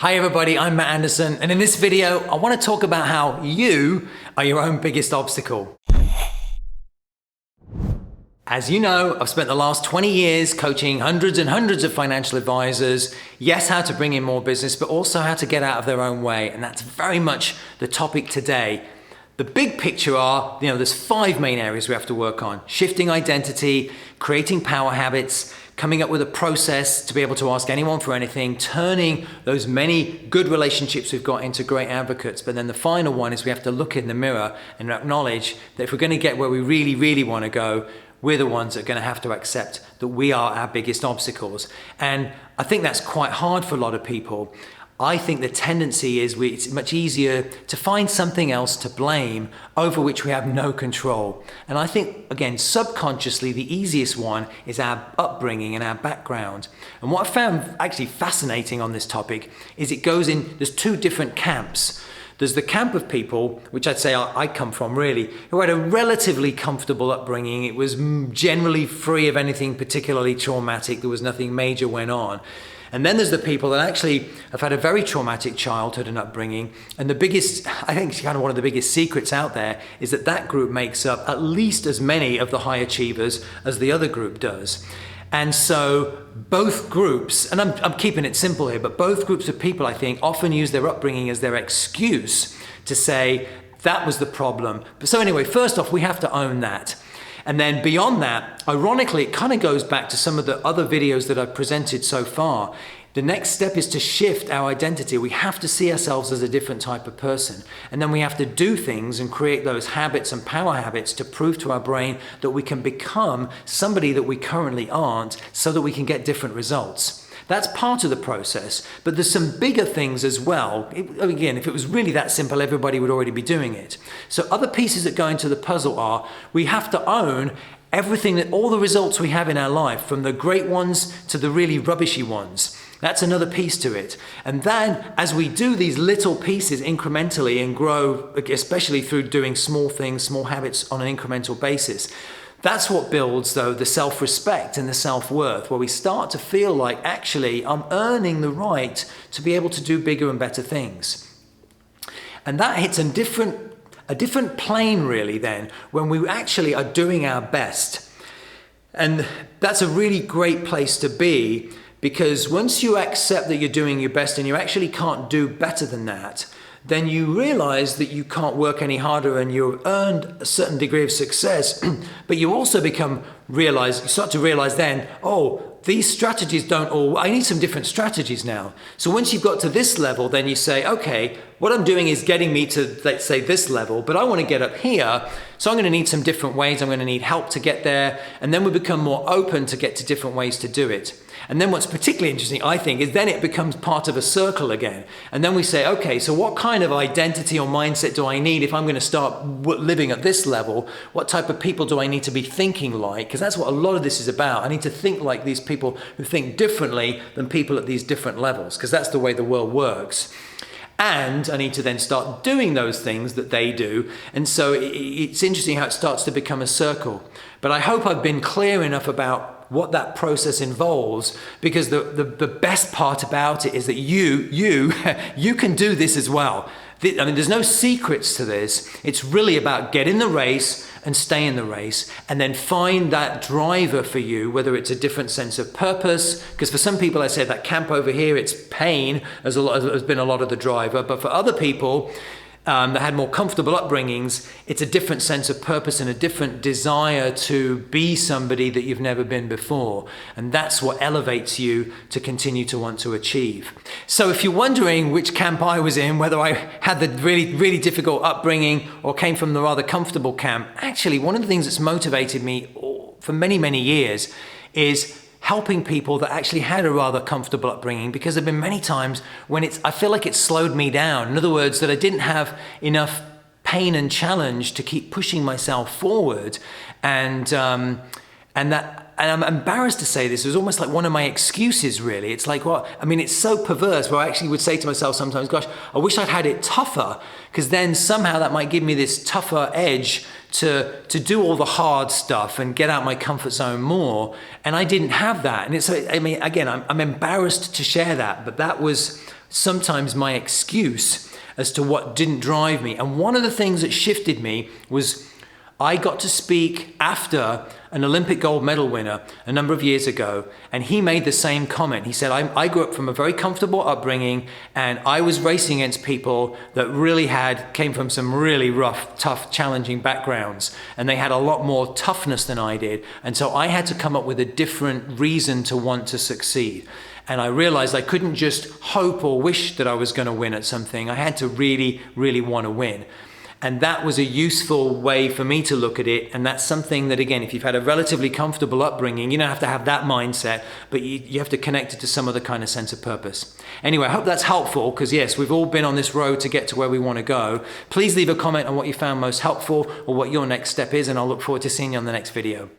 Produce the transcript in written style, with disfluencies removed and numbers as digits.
Hi everybody, I'm Matt Anderson, and in this video, I want to talk about how you are your own biggest obstacle. As you know, I've spent the last 20 years coaching hundreds and hundreds of financial advisors, yes, how to bring in more business, but also how to get out of their own way, and that's very much the topic today. The big picture are, there's 5 main areas we have to work on: shifting identity, creating power habits, coming up with a process to be able to ask anyone for anything, turning those many good relationships we've got into great advocates. But then the final one is we have to look in the mirror and acknowledge that if we're going to get where we really, really want to go, we're the ones that are going to have to accept that we are our biggest obstacles. And I think that's quite hard for a lot of people. I think the tendency is it's much easier to find something else to blame over which we have no control. And I think, again, subconsciously, the easiest one is our upbringing and our background. And what I found actually fascinating on this topic is there's 2 different camps. There's the camp of people, which I'd say I come from really, who had a relatively comfortable upbringing. It was generally free of anything particularly traumatic. There was nothing major went on. And then there's the people that actually have had a very traumatic childhood and upbringing. And the biggest, I think kind of one of the biggest secrets out there is that group makes up at least as many of the high achievers as the other group does. And so both groups, and I'm keeping it simple here, but both groups of people, I think, often use their upbringing as their excuse to say that was the problem. So anyway, first off, we have to own that. And then beyond that, ironically, it kind of goes back to some of the other videos that I've presented so far. The next step is to shift our identity. We have to see ourselves as a different type of person. And then we have to do things and create those habits and power habits to prove to our brain that we can become somebody that we currently aren't so that we can get different results. That's part of the process, but there's some bigger things as well. Again, if it was really that simple, everybody would already be doing it. So other pieces that go into the puzzle are, we have to own everything, all the results we have in our life, from the great ones to the really rubbishy ones. That's another piece to it. And then as we do these little pieces incrementally and grow, especially through doing small things, small habits on an incremental basis, that's what builds, though, the self-respect and the self-worth, where we start to feel like, actually, I'm earning the right to be able to do bigger and better things. And that hits a different plane, really, then, when we actually are doing our best. And that's a really great place to be, because once you accept that you're doing your best and you actually can't do better than that, then you realize that you can't work any harder and you've earned a certain degree of success, but you also you start to realize then, these strategies I need some different strategies now. So once you've got to this level, then you say, okay, what I'm doing is getting me to, let's say, this level, but I want to get up here, so I'm going to need some different ways, I'm going to need help to get there, and then we become more open to get to different ways to do it. And then what's particularly interesting, I think, is then it becomes part of a circle again. And then we say, okay, so what kind of identity or mindset do I need if I'm going to start living at this level? What type of people do I need to be thinking like? Because that's what a lot of this is about. I need to think like these people who think differently than people at these different levels, because that's the way the world works. And I need to then start doing those things that they do. And so it's interesting how it starts to become a circle. But I hope I've been clear enough about what that process involves, because the best part about it is that you can do this as well. I mean, there's no secrets to this. It's really about get in the race and stay in the race, and then find that driver for you, whether it's a different sense of purpose, because for some people, I said that camp over here, it's pain has been a lot of the driver, but for other people that had more comfortable upbringings, it's a different sense of purpose and a different desire to be somebody that you've never been before. And that's what elevates you to continue to want to achieve. So if you're wondering which camp I was in, whether I had the really, really difficult upbringing or came from the rather comfortable camp, actually, one of the things that's motivated me for many, many years is helping people that actually had a rather comfortable upbringing, because there have been many times when I feel like it slowed me down. In other words, that I didn't have enough pain and challenge to keep pushing myself forward. And I'm embarrassed to say this, it was almost like one of my excuses, really. It's like, it's so perverse, where I actually would say to myself sometimes, gosh, I wish I'd had it tougher, because then somehow that might give me this tougher edge to do all the hard stuff and get out my comfort zone more. And I didn't have that. And again, I'm embarrassed to share that, but that was sometimes my excuse as to what didn't drive me. And one of the things that shifted me was I got to speak after an Olympic gold medal winner a number of years ago, and he made the same comment. He said, I grew up from a very comfortable upbringing, and I was racing against people that really came from some really rough, tough, challenging backgrounds, and they had a lot more toughness than I did. And so I had to come up with a different reason to want to succeed. And I realized I couldn't just hope or wish that I was going to win at something. I had to really, really want to win. And that was a useful way for me to look at it. And that's something that, again, if you've had a relatively comfortable upbringing, you don't have to have that mindset, but you have to connect it to some other kind of sense of purpose. Anyway, I hope that's helpful, because yes, we've all been on this road to get to where we want to go. Please leave a comment on what you found most helpful or what your next step is, and I'll look forward to seeing you on the next video.